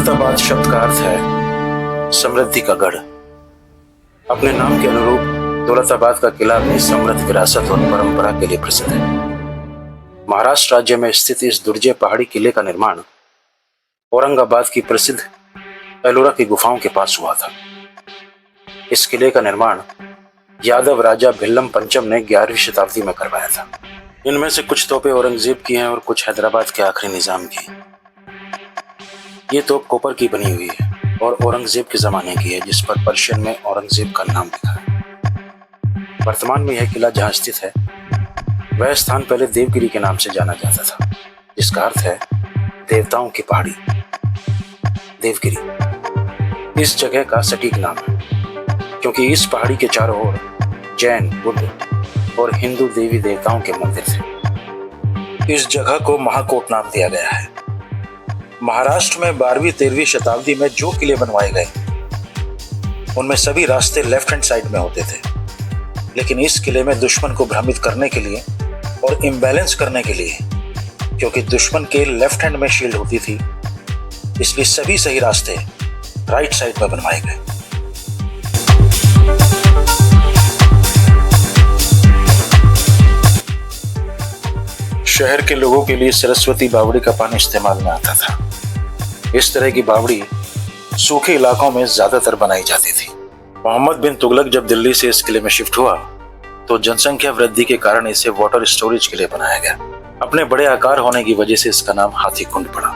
दौलताबाद शब्द का अर्थ है समृद्धि का गढ़। अपने नाम के अनुरूप दौलताबाद का किला अपनी समृद्ध विरासत और परंपरा के लिए प्रसिद्ध है। महाराष्ट्र राज्य में स्थित इस दुर्जय पहाड़ी किले का निर्माण औरंगाबाद की प्रसिद्ध एलोरा की गुफाओं के पास हुआ था। इस किले का निर्माण यादव राजा भिल्लम पंचम ने 11वीं शताब्दी में करवाया था। इनमें से कुछ तोपें औरंगजेब की हैं और कुछ हैदराबाद के आखिरी निजाम की। ये तोप कोपर की बनी हुई है और औरंगजेब के जमाने की है, जिस पर पर्शियन में औरंगजेब का नाम लिखा है। वर्तमान में यह किला जहाँ स्थित है वह स्थान पहले देवगिरी के नाम से जाना जाता था, जिसका अर्थ है देवताओं की पहाड़ी। देवगिरी इस जगह का सटीक नाम है क्योंकि इस पहाड़ी के चारों ओर जैन, बुद्ध और हिंदू देवी देवताओं के मंदिर थे। इस जगह को महाकोट नाम दिया गया है। महाराष्ट्र में 12वीं-13वीं शताब्दी में जो किले बनवाए गए उनमें सभी रास्ते लेफ्ट हैंड साइड में होते थे, लेकिन इस किले में दुश्मन को भ्रमित करने के लिए और इम्बैलेंस करने के लिए, क्योंकि दुश्मन के लेफ्ट हैंड में शील्ड होती थी, इसलिए सभी सही रास्ते राइट साइड में बनवाए गए। शहर के लोगों के लिए सरस्वती बावड़ी का पानी इस्तेमाल में आता था। इस तरह की बावड़ी सूखे इलाकों में ज्यादातर बनाई जाती थी। मोहम्मद बिन तुगलक जब दिल्ली से इस किले में शिफ्ट हुआ तो जनसंख्या वृद्धि के कारण इसे वाटर स्टोरेज के लिए बनाया गया। अपने बड़े आकार होने की वजह से इसका नाम हाथी कुंड पड़ा।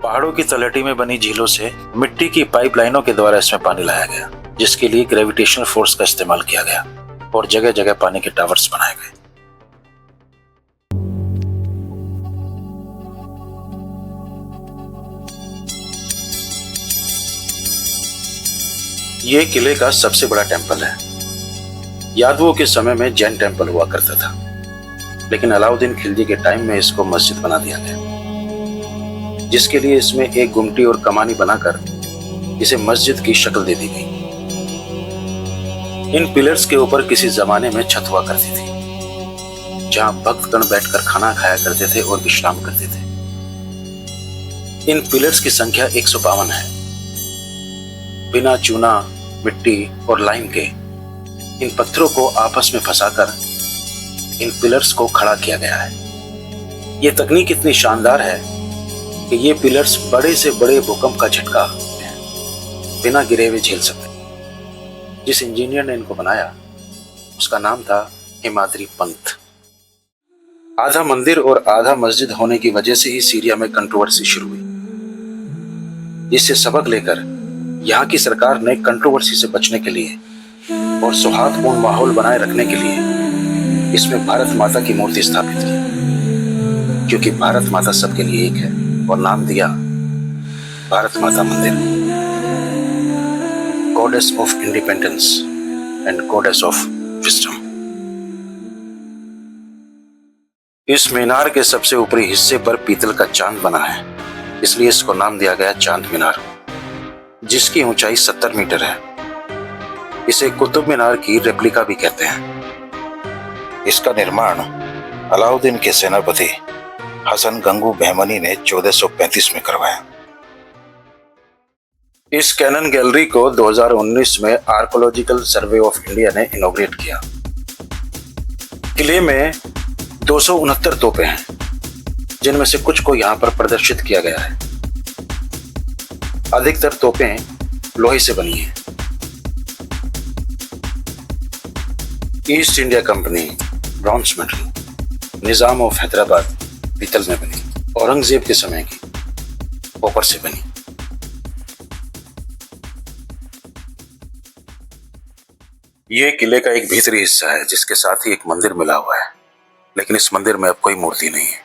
पहाड़ों की तलहटी में बनी झीलों से मिट्टी की पाइपलाइनों के द्वारा इसमें पानी लाया गया, जिसके लिए ग्रेविटेशनल फोर्स का इस्तेमाल किया गया और जगह जगह पानी के टावर्स बनाए गए। ये किले का सबसे बड़ा टेंपल है। यादवों के समय में जैन टेंपल हुआ करता था, लेकिन अलाउद्दीन खिलजी के टाइम में इसको मस्जिद बना दिया गया, जिसके लिए इसमें एक गुमटी और कमानी बनाकर इसे मस्जिद की शक्ल दे दी गई। इन पिलर्स के ऊपर किसी जमाने में छत हुआ करती थी, जहां भक्तगण बैठकर खाना खाया करते थे और विश्राम करते थे। इन पिलर्स की संख्या 152 है। बिना चूना, मिट्टी और लाइम के इन पत्थरों को आपस में फंसाकर इन पिलर्स को खड़ा किया गया है। ये तकनीक इतनी शानदार है कि ये पिलर्स बड़े से बड़े भूकंप का झटका बिना गिरे हुए झेल सकते। जिस इंजीनियर ने इनको बनाया उसका नाम था हिमाद्री पंत। आधा मंदिर और आधा मस्जिद होने की वजह से ही सीरिया में कंट्रोवर्सी शुरू हुई। इससे सबक लेकर यहाँ की सरकार ने कंट्रोवर्सी से बचने के लिए और सौहार्दपूर्ण माहौल बनाए रखने के लिए इसमें भारत माता की मूर्ति स्थापित की, क्योंकि भारत माता सबके लिए एक है, और नाम दिया भारत माता मंदिर, goddess of independence and goddess of wisdom. इस मीनार के सबसे ऊपरी हिस्से पर पीतल का चांद बना है, इसलिए इसको नाम दिया गया चांद मीनार, जिसकी ऊंचाई 70 मीटर है। इसे कुतुब मीनार की रेप्लिका भी कहते हैं। इसका निर्माण अलाउद्दीन के सेनापति हसन गंगू बहमनी ने 1435 में करवाया। इस कैनन गैलरी को 2019 में आर्कोलॉजिकल सर्वे ऑफ इंडिया ने इनॉग्रेट किया। किले में 269 तोपें हैं, जिनमें से कुछ को यहां पर प्रदर्शित किया गया है। अधिकतर तोपें लोहे से बनी हैं। East India company bronze metal, Nizam of Hyderabad पीतल में बनी, औरंगजेब के समय की कॉपर से बनी। ये किले का एक भीतरी हिस्सा है जिसके साथ ही एक मंदिर मिला हुआ है, लेकिन इस मंदिर में अब कोई मूर्ति नहीं है।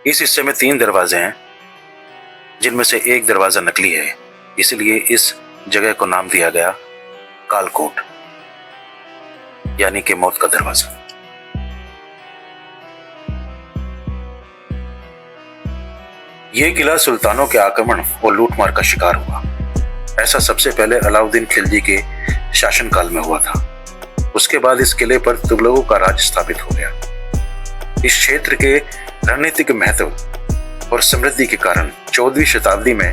इस हिस्से में 3 दरवाजे हैं, जिनमें से एक दरवाजा नकली है, इसलिए इस जगह को नाम दिया गया कालकोट, यानी कि मौत का दरवाजा। यह किला सुल्तानों के आक्रमण और लूटमार का शिकार हुआ। ऐसा सबसे पहले अलाउद्दीन खिलजी के शासनकाल में हुआ था। उसके बाद इस किले पर तुगलकों का राज स्थापित हो गया। इस क्षेत्र के रणनीतिक महत्व और समृद्धि के कारण 14वीं शताब्दी में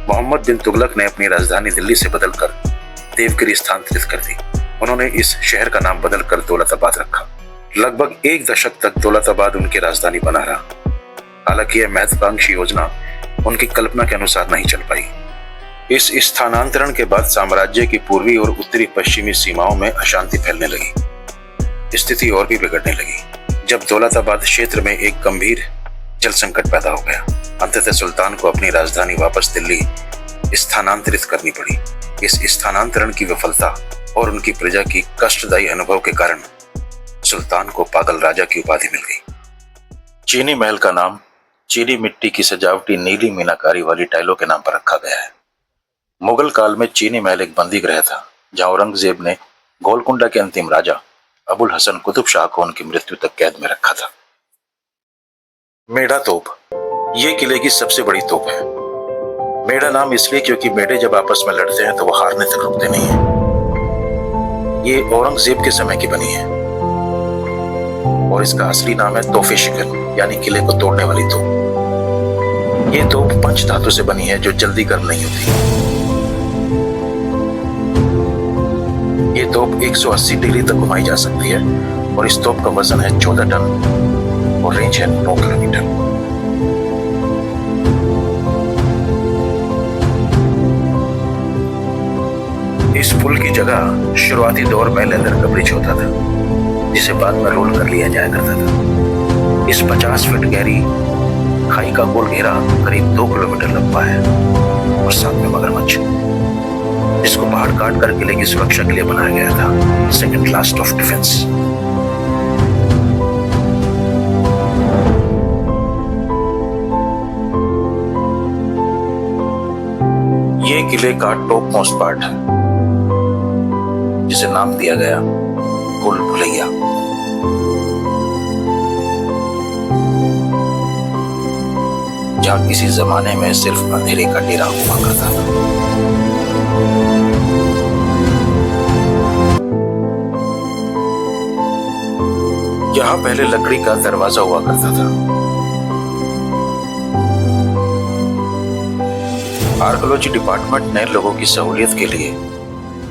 मोहम्मद बिन तुगलक ने अपनी राजधानी दिल्ली से बदलकर देवगिरी स्थानांतरित कर दी। उन्होंने इस शहर का नाम बदलकर दौलताबाद रखा। लगभग 1 दशक तक दौलताबाद उनकी राजधानी बना रहा। हालांकि यह महत्वाकांक्षी योजना उनकी कल्पना के अनुसार नहीं चल पाई। इस स्थानांतरण के बाद साम्राज्य की पूर्वी और उत्तरी पश्चिमी सीमाओं में अशांति फैलने लगी। स्थिति और भी बिगड़ने लगी जब दौलताबाद क्षेत्र में एक गंभीर जल संकट पैदा हो गया। अंततः सुल्तान को अपनी राजधानी वापस दिल्ली स्थानांतरित करनी पड़ी। इस स्थानांतरण की विफलता और उनकी प्रजा की कष्टदायी अनुभव के कारण सुल्तान को पागल राजा की उपाधि मिल गई। चीनी महल का नाम चीनी मिट्टी की सजावटी नीली मीनाकारी वाली टाइलों के नाम पर रखा गया है। मुगल काल में चीनी महल एक बंदी गृह था जहां औरंगजेब ने गोलकुंडा के अंतिम राजा अबुल हसन कुतुब शाह को उनकी मृत्यु तक कैद में रखा था। मेढ़ा तोप ये किले की सबसे बड़ी तोप है। मेढ़ा नाम इसलिए क्योंकि मेढ़े जब आपस में लड़ते हैं तो वो हारने तक रुकते नहीं है। ये औरंगजेब के समय की बनी है और इसका असली नाम है तोफे शिकन यानी किले को तोड़ने वाली तोप। ये तोप पंच धातु से बनी है जो जल्दी गर्म नहीं होती। ये तोप 180 डिग्री तक घुमाई जा सकती है और इस तोप का वजन है 14 टन और रेंज है 9 किलोमीटर। इस पुल की जगह शुरुआती दौर में लेदर का ब्रिज होता था जिसे बाद में रोल कर लिया जाया करता था। इस 50 फीट गहरी खाई का गोल घेरा करीब 2 किलोमीटर लंबा है और साथ में मगरमच्छ, जिसको पहाड़ काट कर किले की सुरक्षा के लिए बनाया गया था। Second class of defence. ये किले का टॉप मोस्ट पार्ट है जिसे नाम दिया गया भूल भुलैया। जहां किसी जमाने में सिर्फ अंधेरे का डेरा हुआ करता था। यहां पहले लकड़ी का दरवाजा हुआ करता था। आर्कियोलॉजी डिपार्टमेंट ने लोगों की सहूलियत के लिए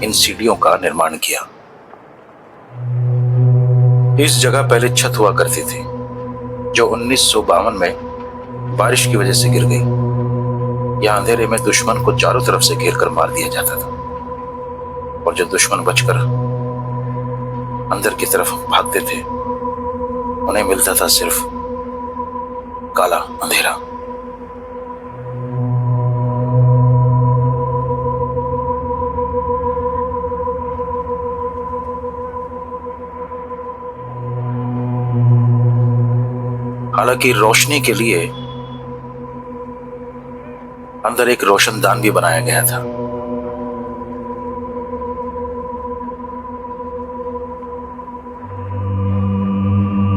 इन सीढ़ियों का निर्माण किया। इस जगह पहले छत हुआ करती थी जो 1952 में बारिश की वजह से गिर गई। यहां अंधेरे में दुश्मन को चारों तरफ से घेर कर मार दिया जाता था और जो दुश्मन बचकर अंदर की तरफ भागते थे उन्हें मिलता था सिर्फ काला अंधेरा। हालांकि रोशनी के लिए अंदर एक रोशनदान भी बनाया गया था।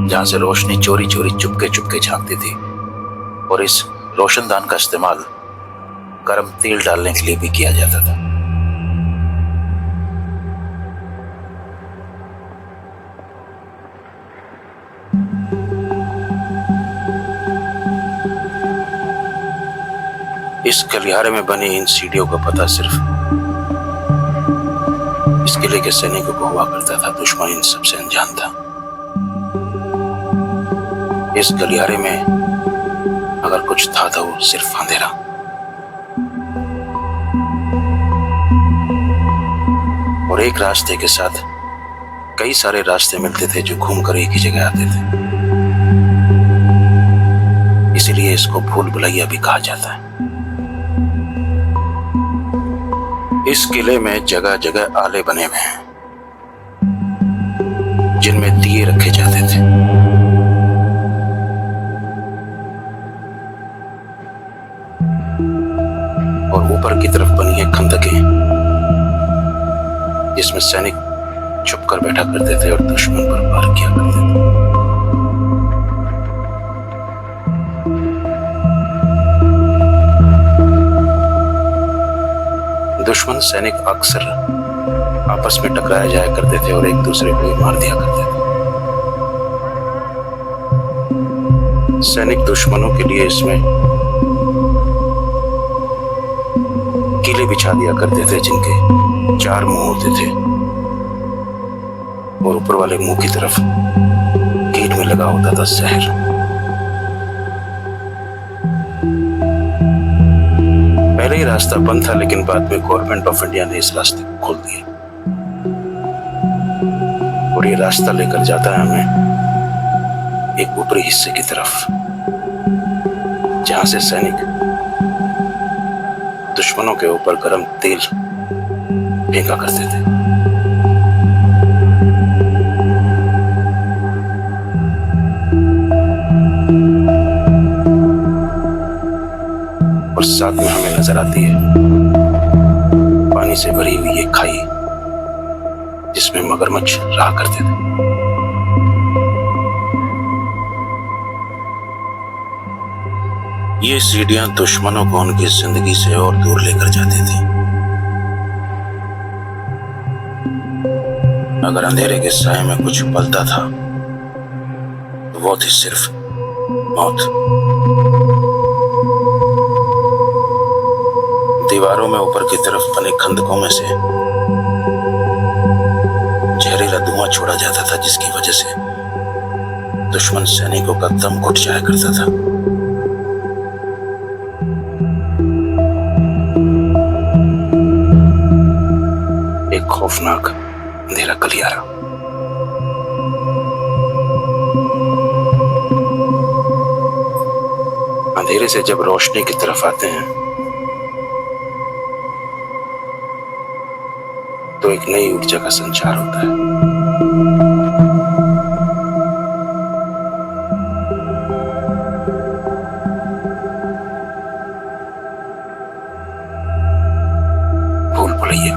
जहां से रोशनी चोरी चोरी चुपके चुपके झांकती थी और इस रोशनदान का इस्तेमाल गर्म तेल डालने के लिए भी किया जाता था। इस गलियारे में बनी इन सीढ़ियों का पता सिर्फ इस किले के सैनिकों को हुआ करता था। दुश्मन इन सबसे अनजान था। इस गलियारे में अगर कुछ था तो वो सिर्फ अंधेरा। और एक रास्ते के साथ कई सारे रास्ते मिलते थे जो घूमकर एक ही जगह आते थे। इसीलिए इसको भूल भुलैया भी कहा जाता है। इस किले में जगह जगह आले बने हुए हैं जिनमें दिए रखे जाते थे। और ऊपर की तरफ बनी है खंदकें जिसमें सैनिक छुपकर बैठा करते थे और दुश्मन पर वार किया करते थे। दुश्मन सैनिक अक्सर आपस में टकराए जाया करते थे और एक दूसरे को मार दिया करते थे। सैनिक दुश्मनों के लिए इसमें कीले बिछा दिया करते थे जिनके 4 मुंह होते थे और ऊपर वाले मुंह की तरफ कील में लगा होता था जहर। पहले ही रास्ता बंद था, लेकिन बाद में गवर्नमेंट ऑफ इंडिया ने इस रास्ते को खोल दिया और ये रास्ता लेकर जाता है हमें एक ऊपरी हिस्से की तरफ, जहां से सैनिक दुश्मनों के ऊपर गर्म तेल फेंका करते थे। और साथ में हमें नजर आती है पानी से भरी हुई एक खाई जिसमें मगरमच्छ रहा करते थे। ये सीढ़ियां दुश्मनों को उनकी जिंदगी से और दूर लेकर जाती थी। अगर अंधेरे के साए में कुछ पलता था तो वो थी सिर्फ मौत। दीवारों में ऊपर की तरफ बने खंदकों में से जहरीला धुआं छोड़ा जाता था, जिसकी वजह से दुश्मन सैनिकों का दम घुट जाया करता था। एक खौफनाक अंधेरा गलियारा। अंधेरे से जब रोशनी की तरफ आते हैं तो एक नई ऊर्जा का संचार होता है। भूल भुलैया।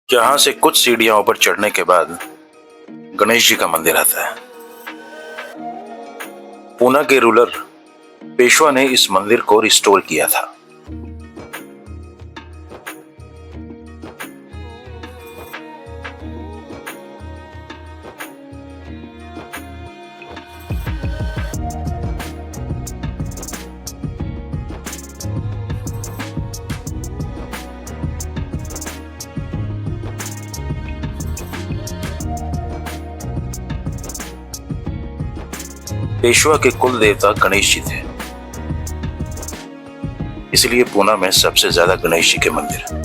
यहाँ से कुछ सीढ़ियां ऊपर चढ़ने के बाद गणेश जी का मंदिर आता है। पूना के रूलर पेशवा ने इस मंदिर को रिस्टोर किया था। पेशवा के कुल देवता गणेश जी थे, इसलिए पूना में सबसे ज्यादा गणेश जी के मंदिर।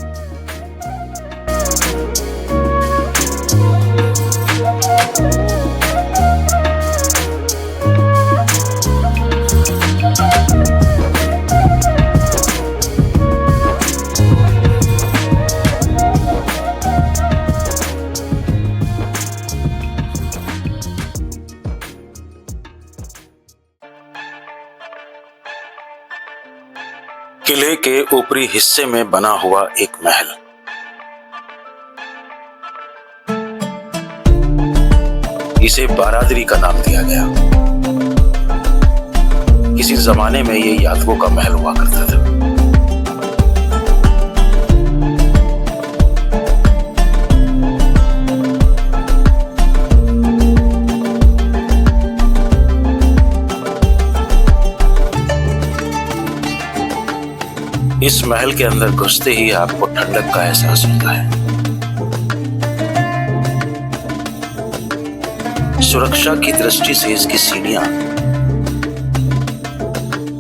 किले के ऊपरी हिस्से में बना हुआ एक महल। इसे बारादरी का नाम दिया गया। किसी जमाने में ये यादवों का महल हुआ करता था। इस महल के अंदर घुसते ही आपको ठंडक का एहसास होता है। सुरक्षा की दृष्टि से इसकी सीढ़ियां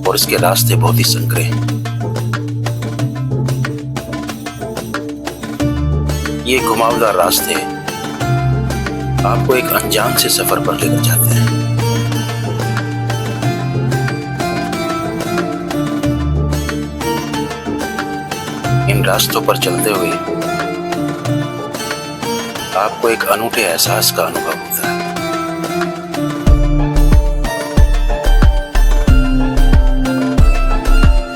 और इसके रास्ते बहुत ही संकरे हैं। ये घुमावदार रास्ते आपको एक अनजान से सफर पर लेकर जाते हैं। इन रास्तों पर चलते हुए आपको एक अनूठे एहसास का अनुभव होता है।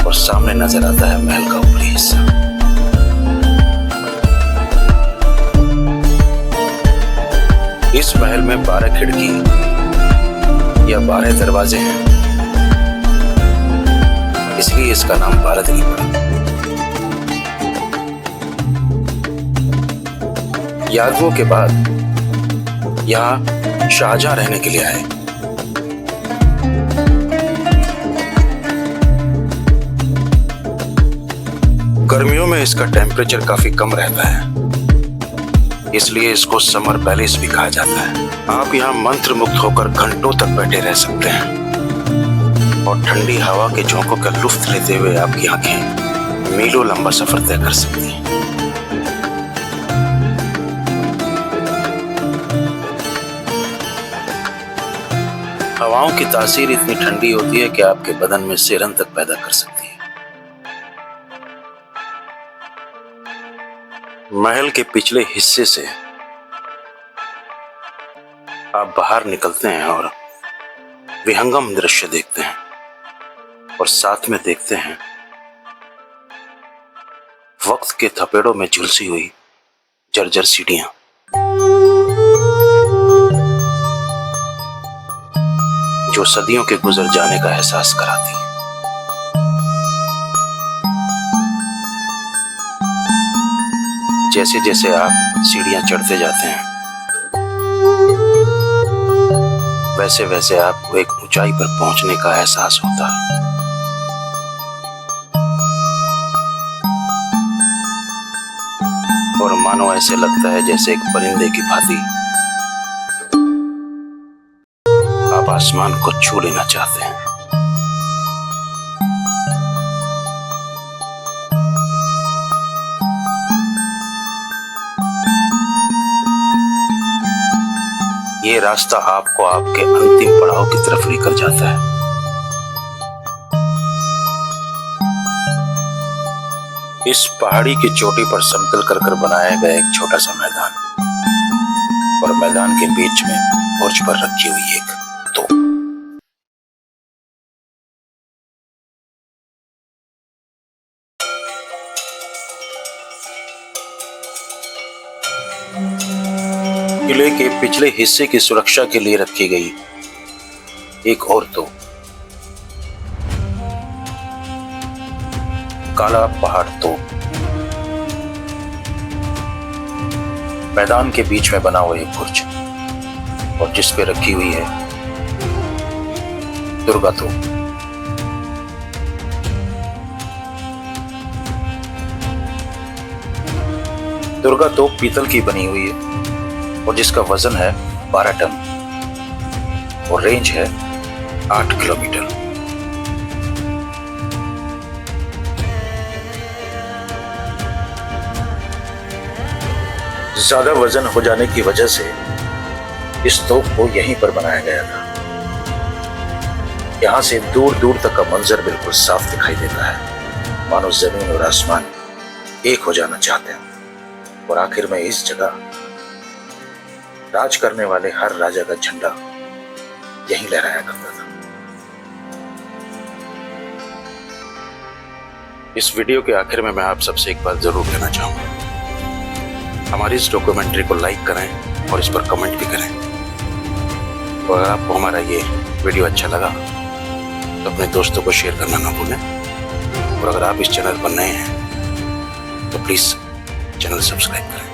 और सामने नजर आता है महल का ऊपरी हिस्सा। इस महल में 12 खिड़की या 12 दरवाजे हैं, इसलिए इसका नाम बारादरी पड़ा। यादवों के बाद यहाँ शाहजहां रहने के लिए आए। गर्मियों में इसका टेम्परेचर काफी कम रहता है, इसलिए इसको समर पैलेस भी कहा जाता है। आप यहाँ मंत्र मुक्त होकर घंटों तक बैठे रह सकते हैं और ठंडी हवा के झोंकों का लुत्फ लेते हुए आपकी आंखें मीलों लंबा सफर तय कर सकती हैं। हवाओं की तासीर इतनी ठंडी होती है कि आपके बदन में सिरन तक पैदा कर सकती है। महल के पिछले हिस्से से आप बाहर निकलते हैं और विहंगम दृश्य देखते हैं और साथ में देखते हैं वक्त के थपेड़ों में झुलसी हुई जर्जर सीढ़ियां। जो सदियों के गुजर जाने का एहसास कराती हैं। जैसे जैसे आप सीढ़ियां चढ़ते जाते हैं, वैसे वैसे आपको एक ऊंचाई पर पहुंचने का एहसास होता है। और मानो ऐसे लगता है जैसे एक परिंदे की भांति आप आसमान को छू लेना चाहते हैं। ये रास्ता आपको आपके अंतिम पड़ाव की तरफ लेकर जाता है। इस पहाड़ी की चोटी पर समतल कर बनाया गया एक छोटा सा मैदान और मैदान के बीच में बुर्ज पर रखी हुई एक तोप। किले के पिछले हिस्से की सुरक्षा के लिए रखी गई एक और तोप काला पहाड़ तोप मैदान के बीच में बना हुआ एक बुर्ज और जिस पे रखी हुई है दुर्गा तोप। दुर्गा तोप पीतल की बनी हुई है और जिसका वजन है 12 टन और रेंज है 8 किलोमीटर। ज्यादा वजन हो जाने की वजह से इस तोप को यहीं पर बनाया गया था। यहां से दूर दूर तक का मंजर बिल्कुल साफ दिखाई देता है, मानो जमीन और आसमान एक हो जाना चाहते हैं। और आखिर में इस जगह राज करने वाले हर राजा का झंडा यहीं लहराया करता था। इस वीडियो के आखिर में मैं आप सबसे एक बात जरूर कहना चाहूंगा, हमारी इस डॉक्यूमेंट्री को लाइक करें और इस पर कमेंट भी करें। और अगर आपको हमारा ये वीडियो अच्छा लगा तो अपने दोस्तों को शेयर करना ना भूलें। और अगर आप इस चैनल पर नए हैं तो प्लीज चैनल सब्सक्राइब करें।